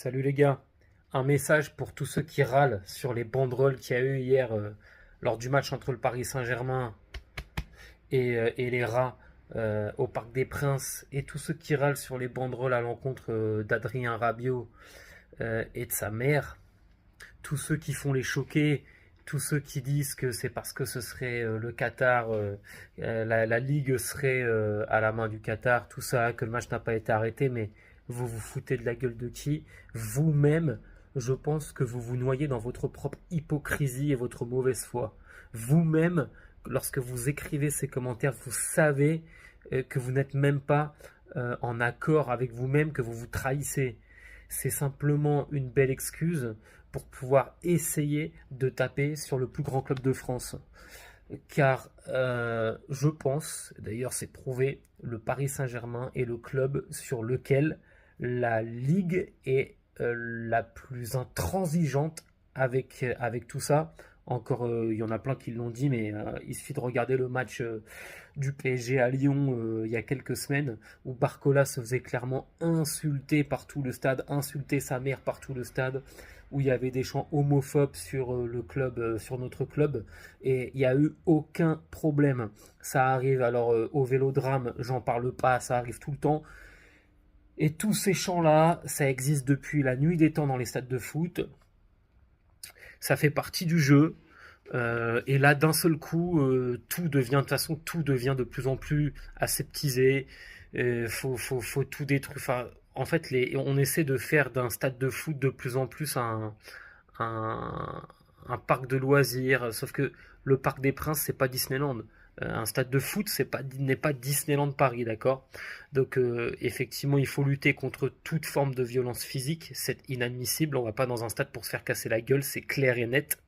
Salut les gars, un message pour tous ceux qui râlent sur les banderoles qu'il y a eu hier lors du match entre le Paris Saint-Germain et les Rats au Parc des Princes, et tous ceux qui râlent sur les banderoles à l'encontre d'Adrien Rabiot et de sa mère, tous ceux qui font les choqués, tous ceux qui disent que c'est parce que ce serait le Qatar, la Ligue serait à la main du Qatar, tout ça, que le match n'a pas été arrêté, mais vous vous foutez de la gueule de qui? Vous-même, je pense que vous vous noyez dans votre propre hypocrisie et votre mauvaise foi. Vous-même, lorsque vous écrivez ces commentaires, vous savez que vous n'êtes même pas en accord avec vous-même, que vous vous trahissez. C'est simplement une belle excuse pour pouvoir essayer de taper sur le plus grand club de France. Car je pense, d'ailleurs c'est prouvé, le Paris Saint-Germain est le club sur lequel la Ligue est la plus intransigeante avec tout ça. Encore, il y en a plein qui l'ont dit, mais il suffit de regarder le match du PSG à Lyon il y a quelques semaines, où Barcola se faisait clairement insulter par tout le stade, insulter sa mère par tout le stade, où il y avait des chants homophobes sur le club, sur notre club, et il n'y a eu aucun problème. Ça arrive alors au Vélodrome, j'en parle pas, ça arrive tout le temps. Et tous ces chants-là, ça existe depuis la nuit des temps dans les stades de foot. Ça fait partie du jeu. Et là, d'un seul coup, tout devient, de toute façon, tout devient de plus en plus aseptisé. Faut tout détruire. Enfin, en fait, on essaie de faire d'un stade de foot de plus en plus un, un parc de loisirs. Sauf que le Parc des Princes, c'est pas Disneyland. Un stade de foot, n'est pas Disneyland Paris, d'accord? Donc, effectivement, il faut lutter contre toute forme de violence physique. C'est inadmissible. On va pas dans un stade pour se faire casser la gueule, c'est clair et net.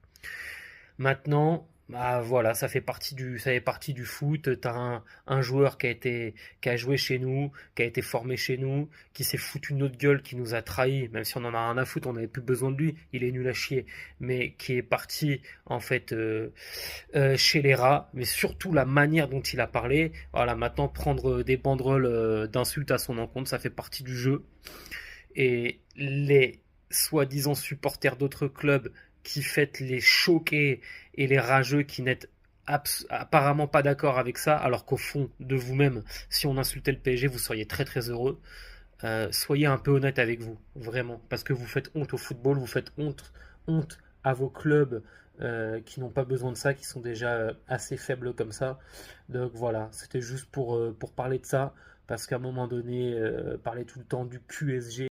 Maintenant, bah voilà, ça fait partie du foot. T'as un joueur qui a joué chez nous, qui a été formé chez nous, qui s'est foutu notre gueule, qui nous a trahis, même si on en a rien à foutre, on n'avait plus besoin de lui, il est nul à chier, mais qui est parti en fait chez les Rats, mais surtout la manière dont il a parlé. Voilà, maintenant prendre des banderoles d'insultes à son encontre, ça fait partie du jeu. Et les soi-disant supporters d'autres clubs qui fêtent les choqués et les rageux qui n'êtes apparemment pas d'accord avec ça, alors qu'au fond de vous-même, si on insultait le PSG, vous seriez très très heureux. Soyez un peu honnête avec vous, vraiment, parce que vous faites honte au football, vous faites honte à vos clubs qui n'ont pas besoin de ça, qui sont déjà assez faibles comme ça. Donc voilà, c'était juste pour parler de ça, parce qu'à un moment donné, parler tout le temps du QSG